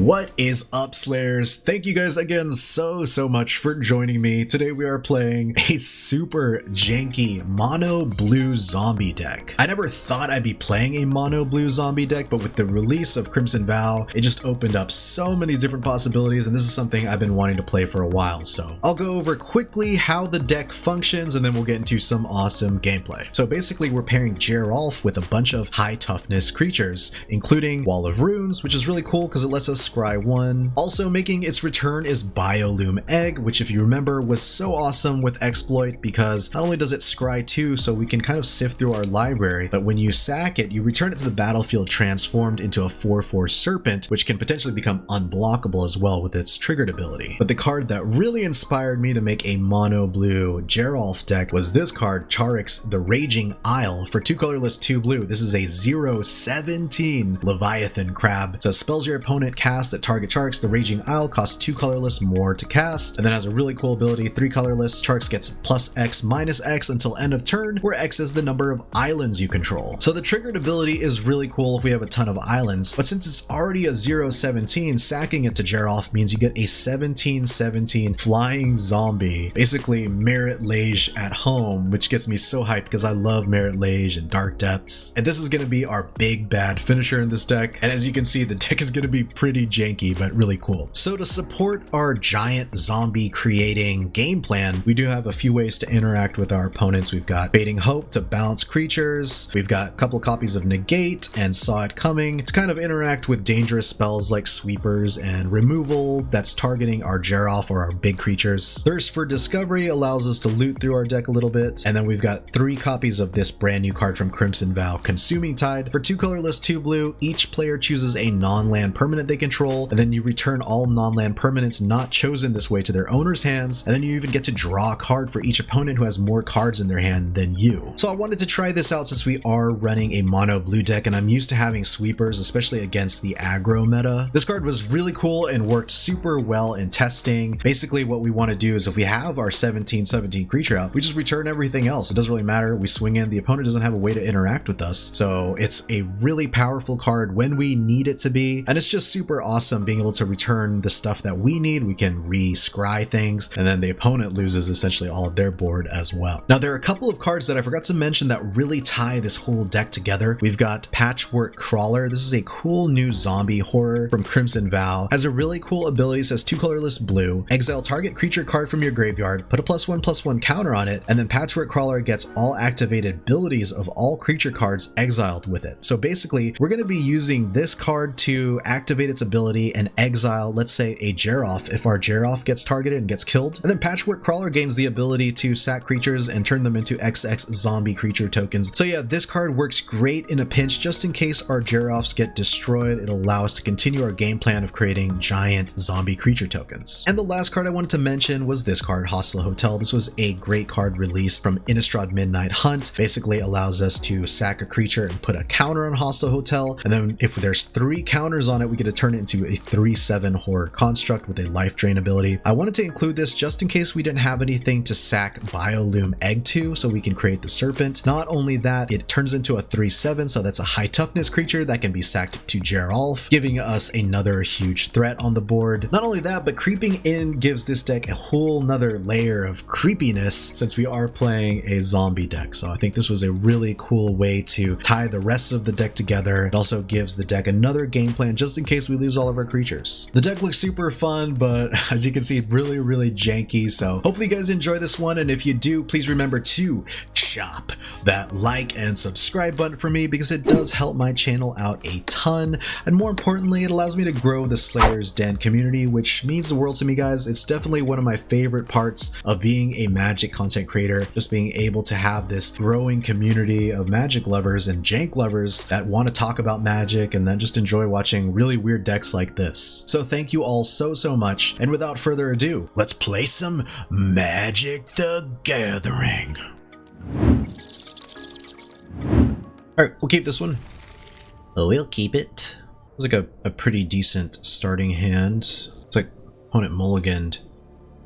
What is up, Slayers? Thank you guys again so much for joining me. Today we are playing a super janky mono blue zombie deck. I never thought I'd be playing a mono blue zombie deck, but with the release of Crimson Vow, it just opened up so many different possibilities, and this is something I've been wanting to play for a while. So I'll go over quickly how the deck functions, and then we'll get into some awesome gameplay. So basically we're pairing Geralf with a bunch of high toughness creatures, including Wall of Runes, which is really cool because it lets us scry one. Also making its return is Biolume Egg, which if you remember was so awesome with Exploit because not only does it scry 2 so we can kind of sift through our library, but when you sack it, you return it to the battlefield transformed into a 4/4 serpent, which can potentially become unblockable as well with its triggered ability. But the card that really inspired me to make a mono blue Geralf deck was this card, Charix, the Raging Isle, for 2 colorless, 2 blue. This is a 0/17 Leviathan crab. It says spells your opponent cast that target Charix, the Raging Isle, costs 2 colorless more to cast, and then has a really cool ability, 3 colorless. Charix gets +X -X until end of turn, where X is the number of islands you control. So the triggered ability is really cool if we have a ton of islands, but since it's already a 0/17, sacking it to Geralf means you get a 17/17 flying zombie, basically MARIT LAGE at home, which gets me so hyped because I love MARIT LAGE and Dark Depths. And this is going to be our big bad finisher in this deck, and as you can see, the deck is going to be pretty janky but really cool. So to support our giant zombie creating game plan, we do have a few ways to interact with our opponents. We've got Baiting Hope to bounce creatures, we've got a couple of copies of Negate and Saw It Coming to kind of interact with dangerous spells like Sweepers and Removal that's targeting our Geralf or our big creatures. Thirst for Discovery allows us to loot through our deck a little bit, and then we've got 3 copies of this brand new card from Crimson Vow, Consuming Tide. For 2 colorless, 2 blue, each player chooses a non-land permanent they control, and then you return all non-land permanents not chosen this way to their owner's hands, and then you even get to draw a card for each opponent who has more cards in their hand than you. So I wanted to try this out since we are running a mono blue deck and I'm used to having sweepers, especially against the aggro meta. This card was really cool and worked super well in testing. Basically what we want to do is if we have our 17/17 creature out, we just return everything else. It doesn't really matter. We swing in, the opponent doesn't have a way to interact with us. So it's a really powerful card when we need it to be, and it's just super awesome being able to return the stuff that we need. We can re-scry things, and then the opponent loses essentially all of their board as well. Now there are a couple of cards that I forgot to mention that really tie this whole deck together. We've got Patchwork Crawler. This is a cool new zombie horror from Crimson Vow. Has a really cool ability, says 2 colorless blue, exile target creature card from your graveyard, put a +1/+1 counter on it, and then Patchwork Crawler gets all activated abilities of all creature cards exiled with it. So basically we're going to be using this card to activate its ability and exile, let's say, a Geralf if our Geralf gets targeted and gets killed, and then Patchwork Crawler gains the ability to sack creatures and turn them into XX zombie creature tokens. So yeah, this card works great in a pinch just in case our Geralfs get destroyed. It'll allow us to continue our game plan of creating giant zombie creature tokens. And the last card I wanted to mention was this card, Hostile Hostel. This was a great card released from Innistrad Midnight Hunt. Basically allows us to sack a creature and put a counter on Hostile Hotel, and then if there's 3 counters on it, we get to turn it into a 3/7 horror construct with a life drain ability. I wanted to include this just in case we didn't have anything to sack Biolume Egg to, so we can create the serpent. Not only that, it turns into a 3/7, so that's a high toughness creature that can be sacked to Geralf, giving us another huge threat on the board. Not only that, but creeping in gives this deck a whole nother layer of creepiness since we are playing a zombie deck. So I think this was a really cool way to tie the rest of the deck together. It also gives the deck another game plan just in case we lose all of our creatures. The deck looks super fun, but as you can see, really janky. So hopefully you guys enjoy this one, and if you do, please remember to chop that like and subscribe button for me because it does help my channel out a ton, and more importantly, it allows me to grow the Slayer's Den community, which means the world to me, guys. It's definitely one of my favorite parts of being a Magic content creator, just being able to have this growing community of Magic lovers and Jank lovers that want to talk about Magic and then just enjoy watching really weird decks like this. So thank you all so much, and without further ado, let's play some Magic the Gathering. Alright, we'll keep this one. We'll keep it. It was like a pretty decent starting hand. It's like opponent mulliganed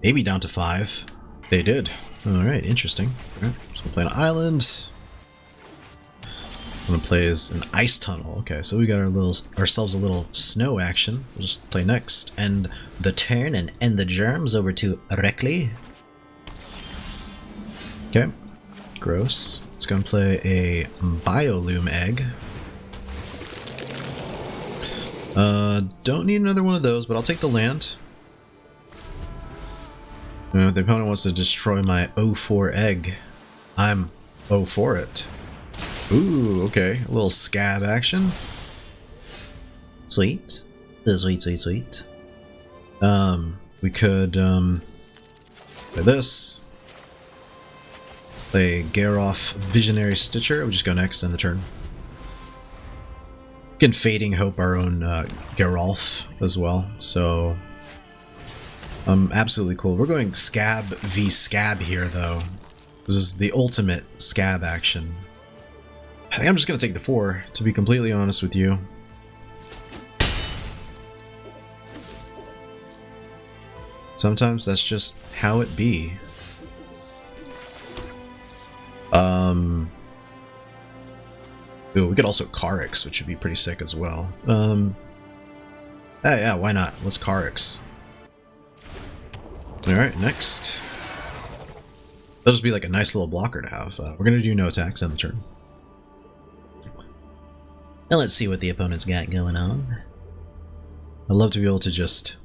maybe down to 5. They did. Alright, interesting. Alright, so we'll play an island. I'm gonna play as an ice tunnel. Okay, so we got ourselves a little snow action. We'll just play next. End the turn and end the germs over to Reckley. Okay, gross. Let's go and play a Biolume Egg. Don't need another one of those, but I'll take the land. The opponent wants to destroy my 0-4 egg. I'm 0 for it. Ooh, okay. A little scab action. Sweet. Sweet, sweet, sweet. We could, play this. Play Geralf Visionary Stitcher. We'll just go next in the turn. We can Fading Hope our own Geralf as well, so absolutely cool. We're going Scab v Scab here, though. This is the ultimate Scab action. I think I'm just going to take the 4, to be completely honest with you. Sometimes that's just how it be. Ooh, we could also Charix, which would be pretty sick as well. Yeah, why not? Let's Charix. Alright, next. That'll just be like a nice little blocker to have. We're gonna do no attacks on the turn. Now let's see what the opponent's got going on. I'd love to be able to just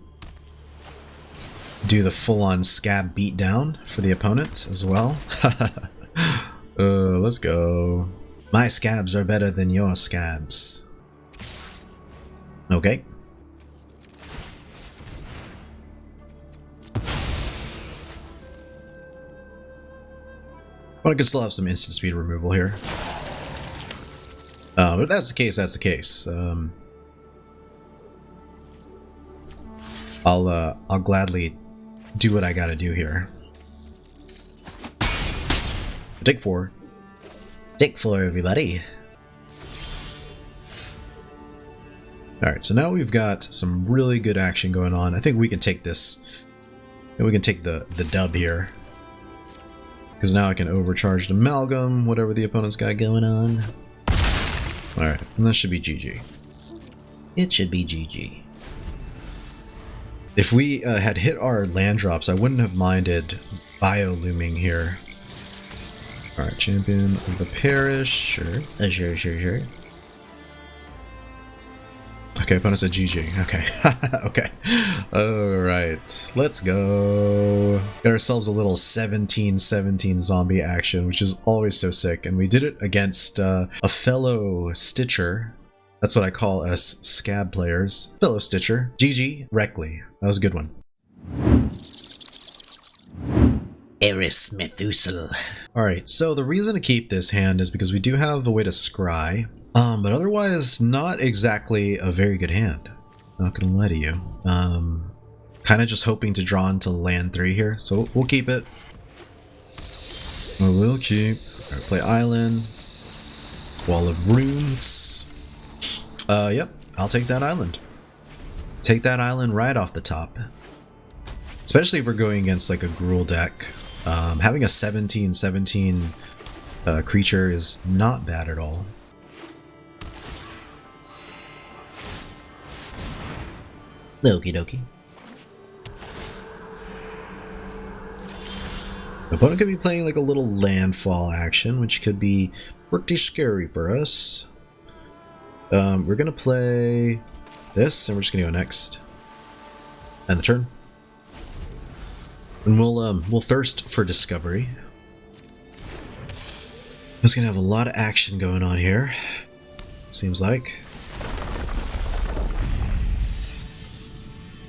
do the full-on scab beatdown for the opponent as well. Let's go. My scabs are better than your scabs. Okay. But I could still have some instant speed removal here. But if that's the case, that's the case. I'll gladly do what I gotta do here. Take 4. Take 4, everybody. Alright, so now we've got some really good action going on. I think we can take this. And we can take the dub here. Because now I can Overcharged Amalgam, whatever the opponent's got going on. Alright, and that should be GG. It should be GG. If we had hit our land drops, I wouldn't have minded Bioluming here. Alright, Champion of the Parish, sure. Sure. Okay, opponent said GG. Okay. Okay. Alright, let's go. Get ourselves a little 17-17 zombie action, which is always so sick. And we did it against a fellow Stitcher. That's what I call us scab players. Fellow Stitcher. GG, Reckley. That was a good one. Eris Methuselah. Alright, so the reason to keep this hand is because we do have a way to scry. But otherwise, not exactly a very good hand. Not gonna lie to you. Kind of just hoping to draw into land 3 here, so we'll keep it. We'll keep. Alright, play Island. Wall of Runes. Yep, I'll take that island. Take that island right off the top. Especially if we're going against like a Gruul deck. Having a 17-17 creature is not bad at all. Okie dokie. The opponent could be playing like a little landfall action, which could be pretty scary for us. We're gonna play this, and we're just gonna go next. End the turn. And we'll thirst for discovery. It's gonna have a lot of action going on here. Seems like.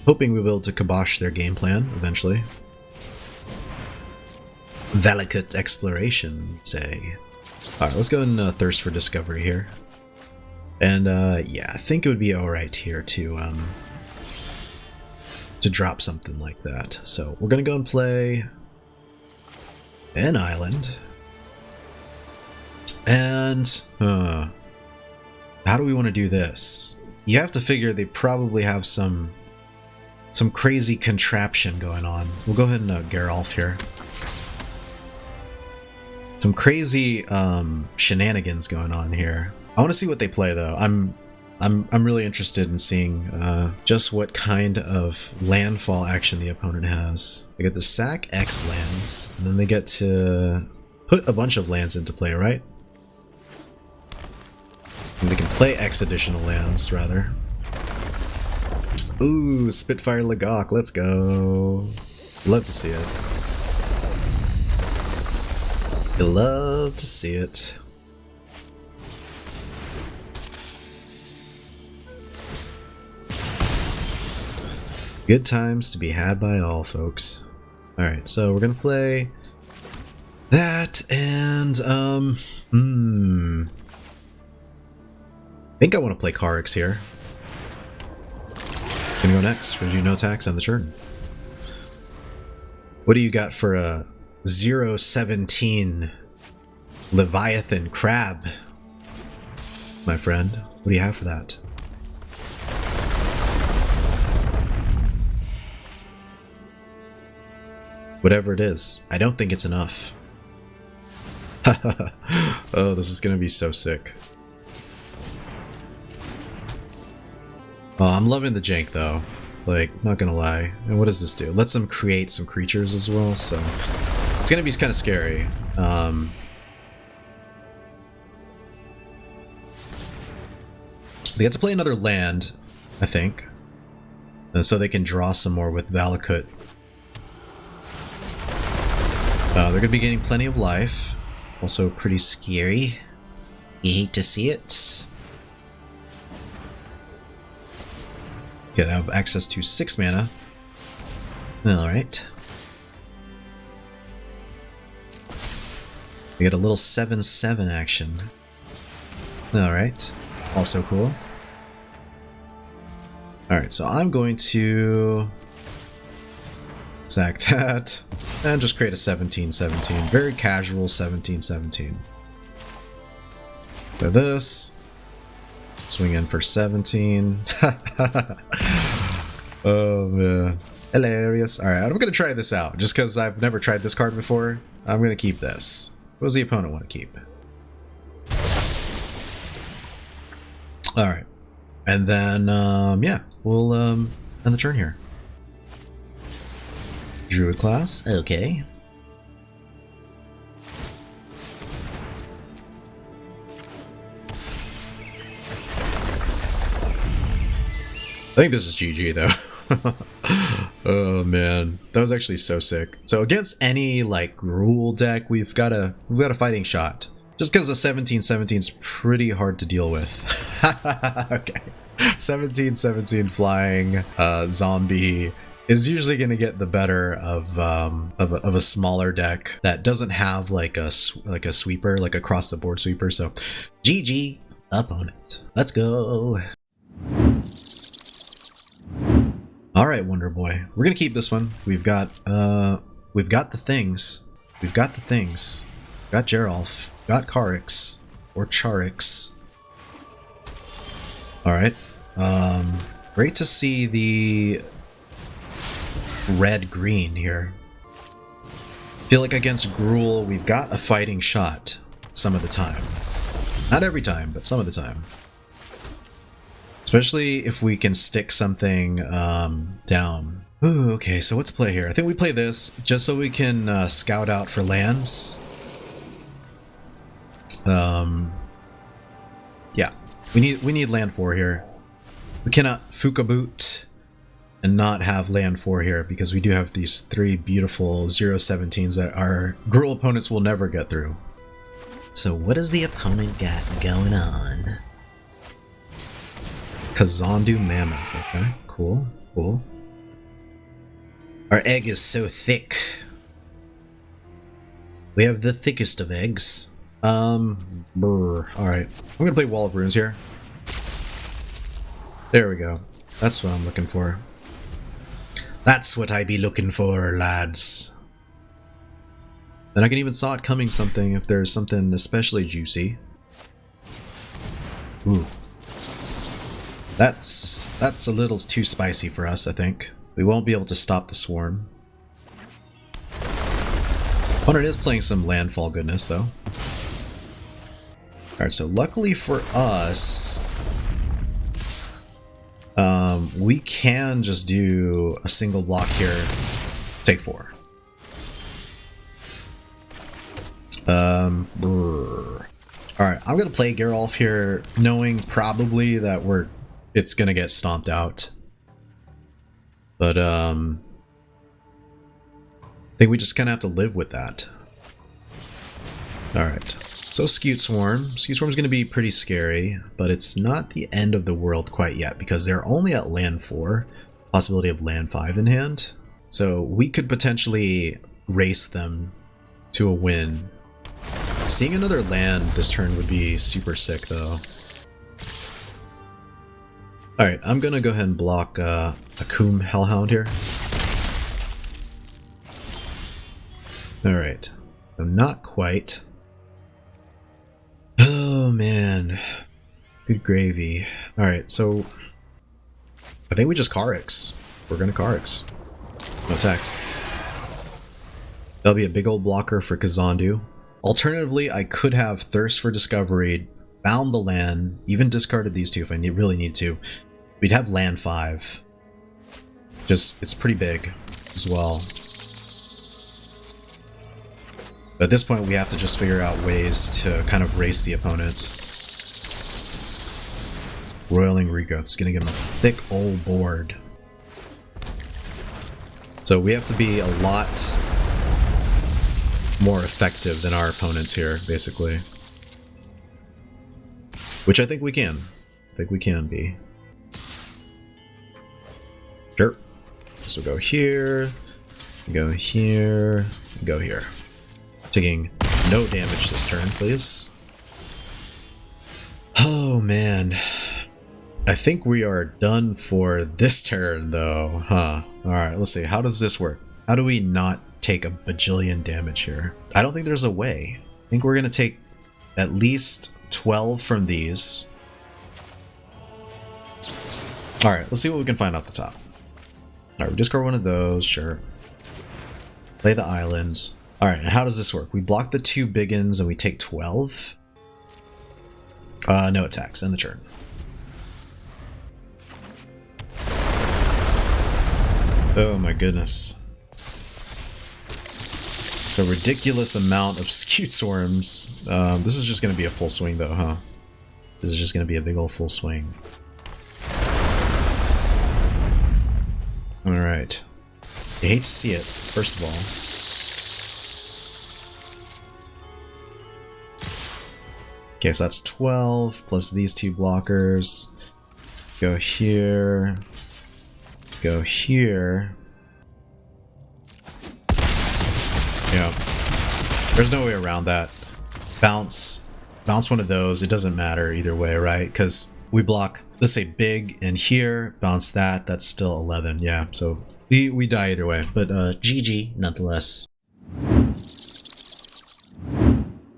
Hoping we'll be able to kibosh their game plan eventually. Valakut exploration, say. Alright, let's go and thirst for discovery here. And yeah, I think it would be alright here to drop something like that. So we're gonna go and play an island. And how do we want to do this? You have to figure they probably have some crazy contraption going on. We'll go ahead and Geralf here. Some crazy shenanigans going on here. I want to see what they play though. I'm really interested in seeing just what kind of landfall action the opponent has. They get the sack X lands, and then they get to put a bunch of lands into play, right? And they can play X additional lands, rather. Ooh, Spitfire Legok, let's go. Love to see it. You love to see it. Good times to be had by all, folks. Alright, so we're gonna play that, and, I think I want to play Charix here. Gonna go next. We're gonna do no tax on the turn. What do you got for a 0-17 Leviathan Crab, my friend? What do you have for that? Whatever it is, I don't think it's enough. Oh, this is gonna be so sick. Oh, I'm loving the jank though. Like, not gonna lie. And what does this do? It lets them create some creatures as well, so it's gonna be kind of scary. They get to play another land, I think, and so they can draw some more with Valakut. They're going to be getting plenty of life. Also pretty scary. You hate to see it. Okay, they have access to 6 mana. Alright. We get a little 7/7 action. Alright. Also cool. Alright, so I'm going to sack that and just create a 17/17. Very casual 17/17. So this. Swing in for 17. Oh man. Hilarious. Alright, I'm gonna try this out. Just because I've never tried this card before, I'm gonna keep this. What does the opponent want to keep? Alright. And then, yeah, we'll end the turn here. Druid class, okay. I think this is GG though. Oh man, that was actually so sick. So against any like Gruul deck, we've got a fighting shot. Just because the 17/17 is pretty hard to deal with. Okay, 17/17 flying zombie is usually going to get the better of a smaller deck that doesn't have like a sweeper, like across the board sweeper. So GG opponent. Let's go. All right, Wonder Boy. We're gonna keep this one. We've got the things. We've got the things. Got Geralf. Got Charix or Charix. All right. Great to see the red-green here. Feel like against Gruul, we've got a fighting shot some of the time. Not every time, but some of the time. Especially if we can stick something down. Ooh, okay, so let's play here. I think we play this just so we can scout out for lands. Yeah, we need land 4 here. We cannot Fukaboot and not have land 4 here because we do have these 3 beautiful 0/17s that our Gruul opponents will never get through. So what does the opponent got going on? Kazandu Mammoth, okay, cool, cool. Our egg is so thick. We have the thickest of eggs. Alright. I'm gonna play Wall of Runes here. There we go. That's what I'm looking for. That's what I be looking for, lads. Then I can even saw it coming something if there's something especially juicy. Ooh. That's a little too spicy for us, I think. We won't be able to stop the swarm. Opponent is playing some landfall goodness, though. Alright, so luckily for us, we can just do a single block here, take 4. Alright, I'm gonna play Geralf here, knowing probably that it's gonna get stomped out. But I think we just kinda have to live with that. Alright. So Scute Swarm. Scute Swarm's gonna be pretty scary, but it's not the end of the world quite yet, because they're only at land 4, possibility of land 5 in hand. So we could potentially race them to a win. Seeing another land this turn would be super sick though. Alright, I'm gonna go ahead and block a Coom Hellhound here. Alright, so not quite. Oh man, good gravy. Alright, so I think we just Charix. We're gonna Charix. No attacks. That'll be a big old blocker for Kazandu. Alternatively, I could have Thirst for Discovery, bound the land, even discarded these two if I really need to. We'd have land 5. Just, it's pretty big as well. But at this point, we have to just figure out ways to kind of race the opponents. Roiling Regrowth's gonna give him a thick old board. So we have to be a lot more effective than our opponents here, basically. Which I think we can. I think we can be. Sure. This will go here, go here, go here. Taking no damage this turn, please. Oh man. I think we are done for this turn though, huh? Alright, let's see. How does this work? How do we not take a bajillion damage here? I don't think there's a way. I think we're gonna take at least 12 from these. Alright, let's see what we can find off the top. Alright, we discard one of those, sure. Play the islands. Alright, and how does this work? We block the 2 biggins and we take 12? No attacks, end the turn. Oh my goodness. It's a ridiculous amount of Scute Swarms. This is just going to be a full swing though, huh? This is just going to be a big old full swing. Alright. You hate to see it, first of all. Okay, so that's 12 plus these 2 blockers. Go here. Go here. Yeah. There's no way around that. Bounce one of those. It doesn't matter either way, right? Because we block, let's say big and here, bounce that. That's still 11. Yeah, so we die either way. But GG nonetheless.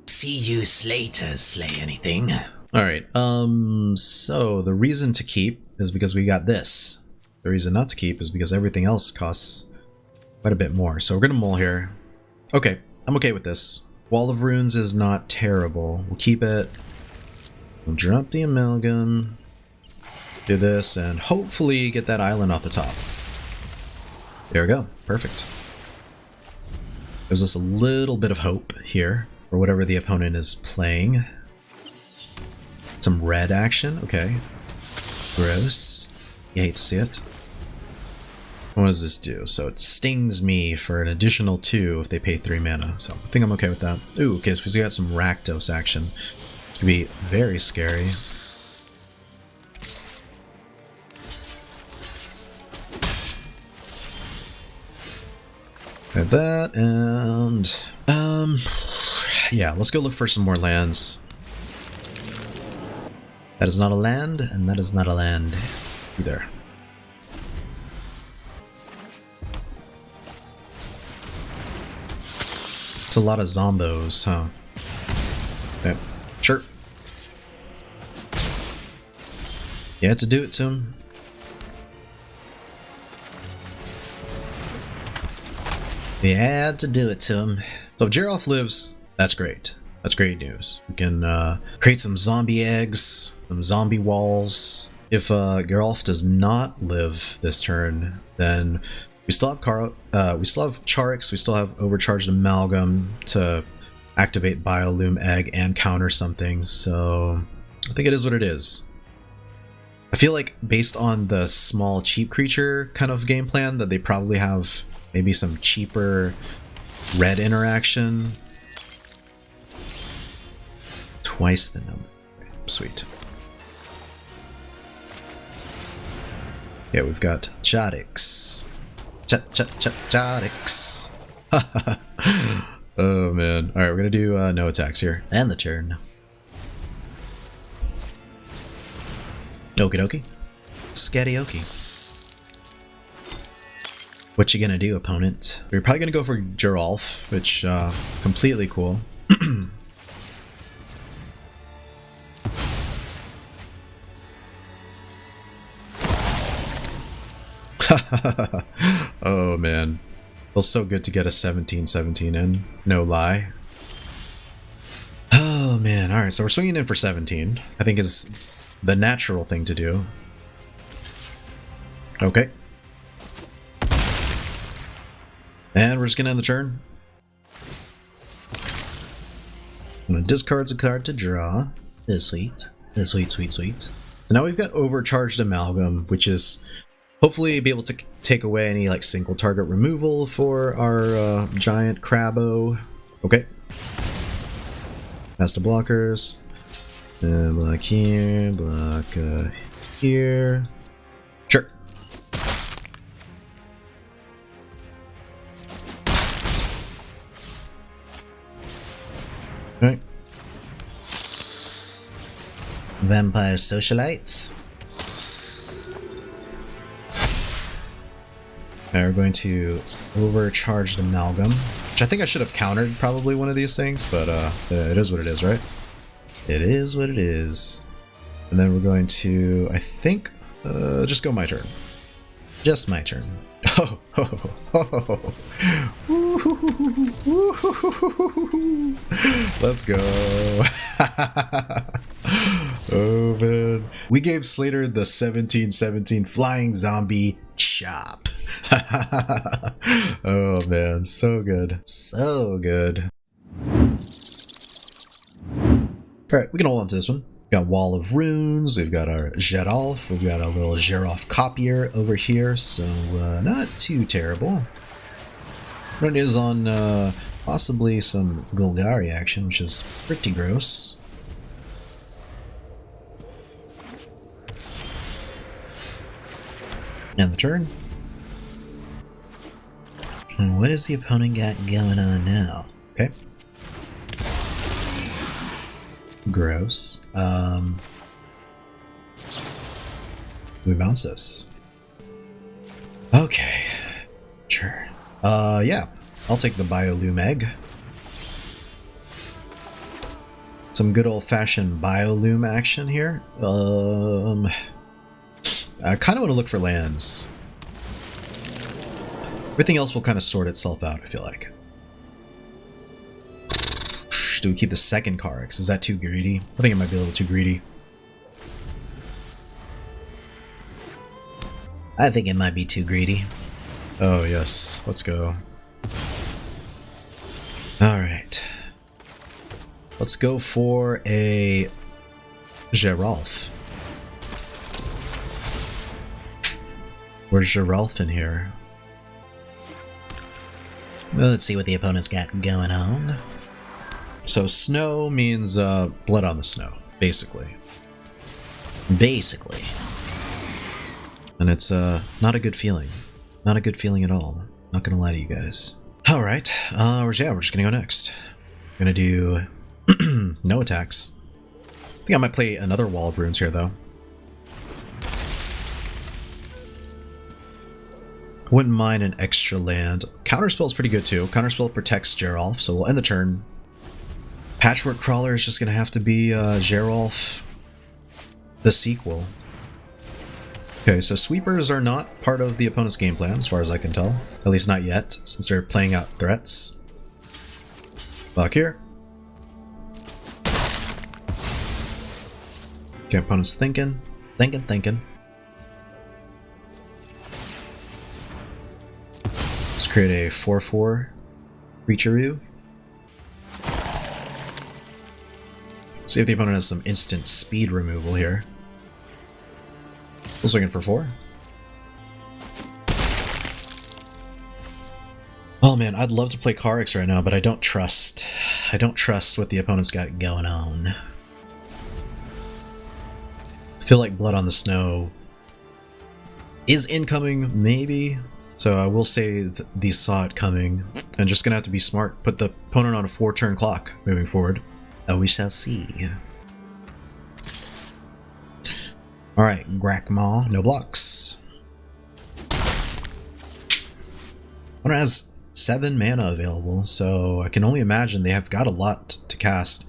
See you Slater slay anything. Alright, so the reason to keep is because we got this. The reason not to keep is because everything else costs quite a bit more. So we're gonna mull here. Okay, I'm okay with this. Wall of Runes is not terrible. We'll keep it. We'll drop the Amalgam. Do this and hopefully get that island off the top. There we go. Perfect. Gives us a little bit of hope here for whatever the opponent is playing. Some red action. Okay. Gross. You hate to see it. What does this do? So it stings me for an additional 2 if they pay 3 mana. So I think I'm okay with that. Ooh, okay, so we got some Rakdos action. It could be very scary. Have that, and yeah, let's go look for some more lands. That is not a land, and that is not a land either. It's a lot of zombos, huh? Okay, sure. You had to do it to him. You had to do it to him. So if Geralf lives, that's great. That's great news. We can create some zombie eggs, some zombie walls. If Geralf does not live this turn, then we still have Charix, we still have Overcharged Amalgam to activate Biolume Egg and counter something, so I think it is what it is. I feel like based on the small cheap creature kind of game plan that they probably have maybe some cheaper red interaction. Twice the number. Sweet. Yeah, we've got Charix. Charix. Oh man. Alright, we're gonna do no attacks here. And the turn. Okie dokie. Skadiokie. What you gonna do, opponent? We're probably gonna go for Geralf, which completely cool. Oh man. Feels so good to get a 17-17 in. No lie. Oh man. Alright, so we're swinging in for 17. I think is the natural thing to do. Okay. And we're just gonna end the turn. I'm gonna discard a card to draw. Sweet. Sweet, sweet, sweet. So now we've got Overcharged Amalgam, which is hopefully be able to take away any like single target removal for our giant Crabbo. Okay. Pass the blockers. And block here, block here. Sure. Alright. Vampire Socialites. We're going to Overcharged Amalgam, which I think I should have countered probably one of these things, but it is what it is, right? It is what it is. And then we're going to, I think, just go my turn. Just my turn. Oh, oh, oh, oh. Let's go. Oh man. We gave Slater the 17-17 flying zombie chop. Oh man, so good. So good. Alright, we can hold on to this one. We've got Wall of Runes, we've got our Geralf, we've got a little Geralf copier over here, so not too terrible. Run is on possibly some Golgari action, which is pretty gross. And the turn. And what does the opponent got going on now? Okay. Gross. We bounce this. Okay. Sure. Yeah. I'll take the Biolume Egg. Some good old-fashioned Biolume action here. I kind of want to look for lands. Everything else will kind of sort itself out, I feel like. Do we keep the second Charix? Is that too greedy? I think it might be a little too greedy. I think it might be too greedy. Oh yes, let's go. Alright. Let's go for a Geralf. Where's Geralf in here? Well, let's see what the opponent's got going on. So snow means blood on the snow, basically. Basically. And it's not a good feeling. Not a good feeling at all. Not gonna lie to you guys. Alright, yeah, we're just gonna go next. Gonna do no attacks. I think I might play another Wall of Runes here though. Wouldn't mind an extra land. Counterspell's pretty good too. Counterspell protects Geralf, so we'll end the turn. Patchwork Crawler is just gonna have to be Geralf the sequel. Okay, so sweepers are not part of the opponent's game plan, as far as I can tell. At least not yet, since they're playing out threats. Block here. Okay, opponent's thinking. Thinking. Let's create a 4/4 Creatureu. See if the opponent has some instant speed removal here. Was looking for 4. Oh man, I'd love to play Charix right now, but I don't trust. I don't trust what the opponent's got going on. I feel like Blood on the Snow is incoming, maybe. So I will say these saw it coming, and just gonna have to be smart. Put the opponent on a 4-turn clock moving forward. Oh, we shall see. Alright, Grakmaw, no blocks. Opponent has 7 mana available, so I can only imagine they have got a lot to cast.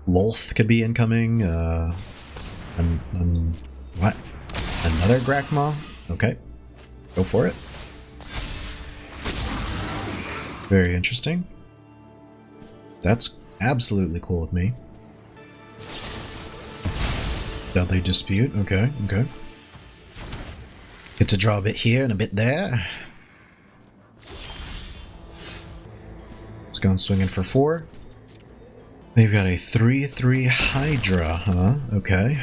Lolth could be incoming. What? Another Grakmaw? Okay, go for it. Very interesting. That's absolutely cool with me. Deadly Dispute, okay. Get to draw a bit here and a bit there. Let's go and swing in for 4. They've got a 3/3 Hydra, huh? Okay.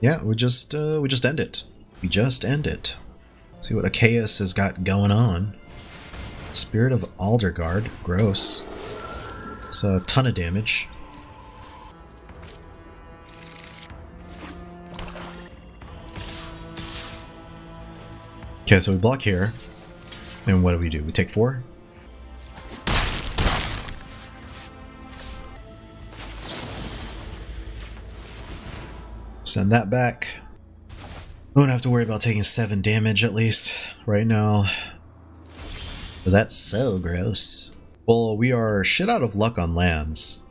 Yeah, we just end it. We just end it. Let's see what Arceus has got going on. Spirit of Aldergard, gross. It's a ton of damage. Okay, so we block here. And what do? We take 4? Send that back. I won't have to worry about taking 7 damage at least right now. Because that's so gross. Well, we are shit out of luck on lands.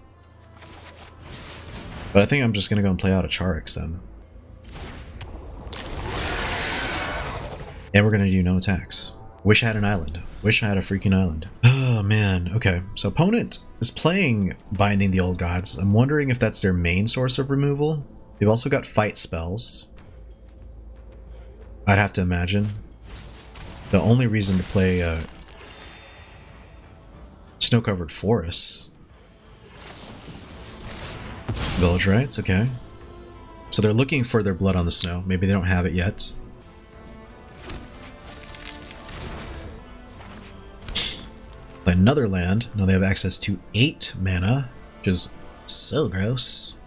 But I think I'm just going to go and play out a Charix then. And we're going to do no attacks. Wish I had an island. Wish I had a freaking island. Oh man, okay. So opponent is playing Binding the Old Gods. I'm wondering if that's their main source of removal. They've also got fight spells. I'd have to imagine. The only reason to play Snow-Covered Forests. Village Rites, okay. So they're looking for their Blood on the Snow. Maybe they don't have it yet. Play another land. Now they have access to 8 mana, which is so gross.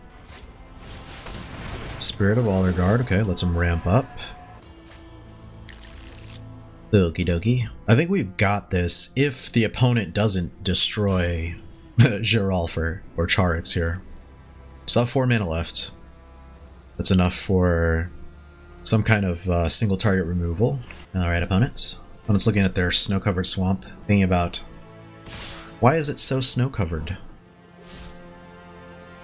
Spirit of Aldergard, okay, lets them ramp up. Okie dokie. I think we've got this if the opponent doesn't destroy Geralf or Charix here. Still have 4 mana left. That's enough for some kind of single target removal. Alright, opponents. Opponent's looking at their snow-covered swamp, thinking about why is it so snow-covered?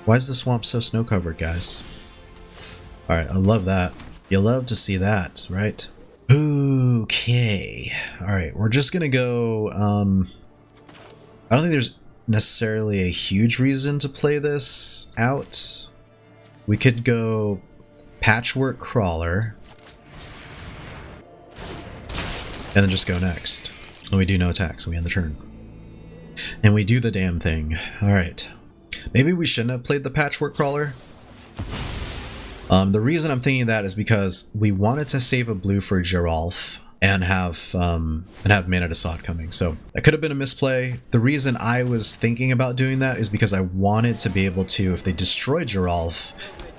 Why is the swamp so snow-covered, guys? Alright, I love that. You love to see that, right? Okay. Alright, we're just gonna go... I don't think there's necessarily a huge reason to play this out. We could go Patchwork Crawler. And then just go next. And we do no attacks, and we end the turn. And we do the damn thing. Alright. Maybe we shouldn't have played the Patchwork Crawler. The reason I'm thinking that is because we wanted to save a blue for Geralf and have Mana to Sod coming. So that could have been a misplay. The reason I was thinking about doing that is because I wanted to be able to, if they destroy Geralf,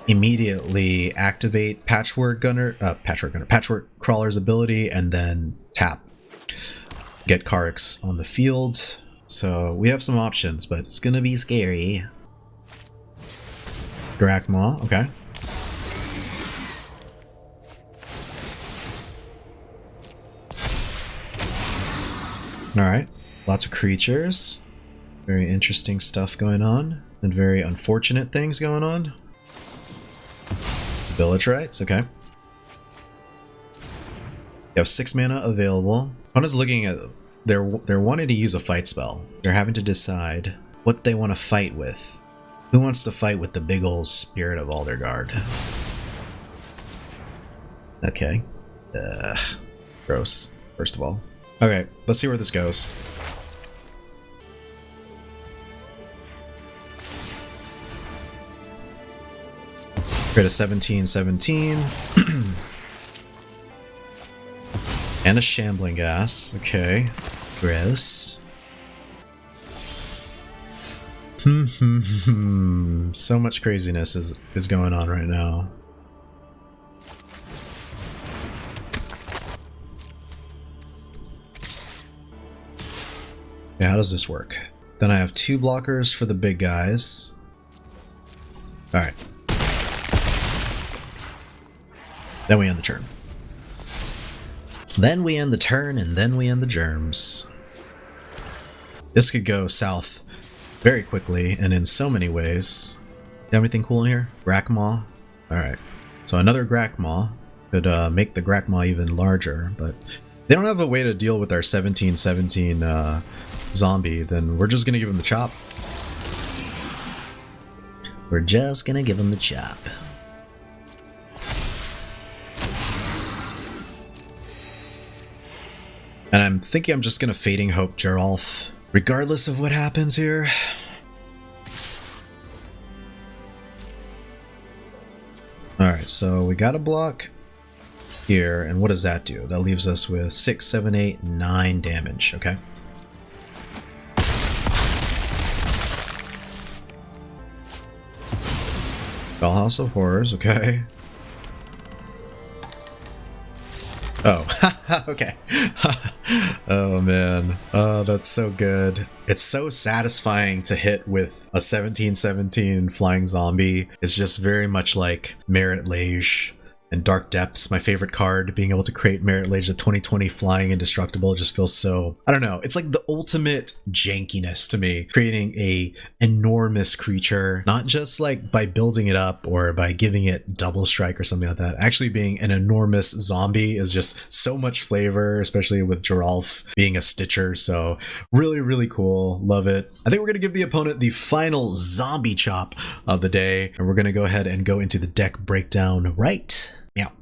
immediately activate Patchwork Crawler's ability and then tap. Get Charix on the field. So we have some options, but it's gonna be scary. Grakmaw, okay. Alright, lots of creatures. Very interesting stuff going on, and very unfortunate things going on. Village Rites, okay. You have 6 mana available. Opponent's looking at... They're wanting to use a fight spell. They're having to decide what they want to fight with. Who wants to fight with the big ol' Spirit of Aldergard? Okay. Gross, first of all. Okay, let's see where this goes. Create a 17/17. And a Shambling Gas. Okay. Gross. So much craziness is going on right now. Yeah, how does this work? Then I have 2 blockers for the big guys. Alright. Then we end the turn. Then we end the turn, and then we end the germs. This could go south very quickly, and in so many ways. You have anything cool in here? Grakmaw? Alright. So another Grakmaw. Could make the Grakmaw even larger, but they don't have a way to deal with our 17/17 zombie, then we're just gonna give him the chop. We're just gonna give him the chop. And I'm thinking I'm just gonna Fading Hope Geralf, regardless of what happens here. Alright, so we got a block here, and what does that do? That leaves us with 6, 7, 8, 9 damage, okay? Dollhouse of Horrors, okay. Oh, okay. Oh man, oh that's so good. It's so satisfying to hit with a 17/17 flying zombie. It's just very much like MARIT LAGE and Dark Depths, my favorite card. Being able to create MARIT LAGE, the 2020 flying indestructible, just feels so, I don't know, it's like the ultimate jankiness to me. Creating a enormous creature, not just like by building it up or by giving it double strike or something like that. Actually being an enormous zombie is just so much flavor, especially with Geralf being a stitcher. So really, really cool. Love it. I think we're going to give the opponent the final zombie chop of the day, and we're going to go ahead and go into the deck breakdown right now.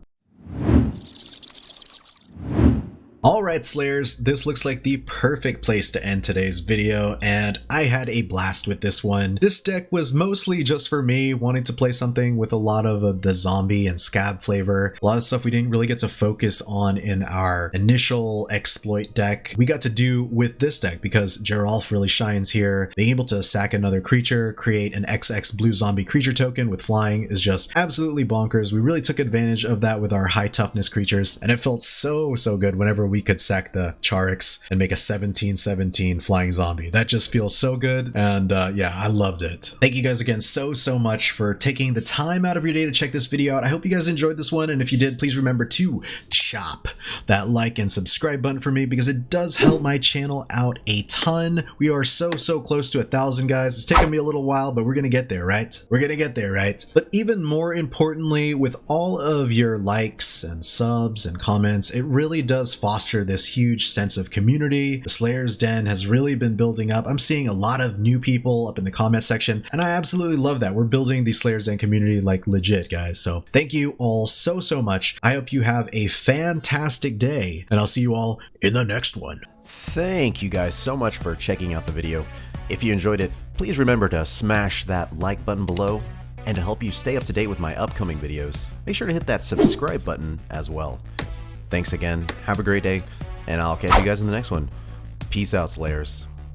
Alright Slayers, this looks like the perfect place to end today's video, and I had a blast with this one. This deck was mostly just for me wanting to play something with a lot of the zombie and scab flavor. A lot of stuff we didn't really get to focus on in our initial exploit deck we got to do with this deck, because Geralf really shines here. Being able to sack another creature, create an XX blue zombie creature token with flying is just absolutely bonkers. We really took advantage of that with our high toughness creatures, and it felt so good whenever we could sack the Charix and make a 17/17 flying zombie. That just feels so good, and yeah, I loved it. Thank you guys again so much for taking the time out of your day to check this video out. I hope you guys enjoyed this one, and if you did, please remember to chop that like and subscribe button for me, because it does help my channel out a ton. We are so close to 1,000 guys. It's taken me a little while, but we're gonna get there, right? We're gonna get there, right? But even more importantly, with all of your likes and subs and comments, it really does foster this huge sense of community. The Slayer's Den has really been building up. I'm seeing a lot of new people up in the comment section, and I absolutely love that. We're building the Slayer's Den community like legit, guys. So thank you all so much. I hope you have a fantastic day, and I'll see you all in the next one. Thank you guys so much for checking out the video. If you enjoyed it, please remember to smash that like button below, and to help you stay up to date with my upcoming videos, make sure to hit that subscribe button as well. Thanks again, have a great day, and I'll catch you guys in the next one. Peace out, Slayers.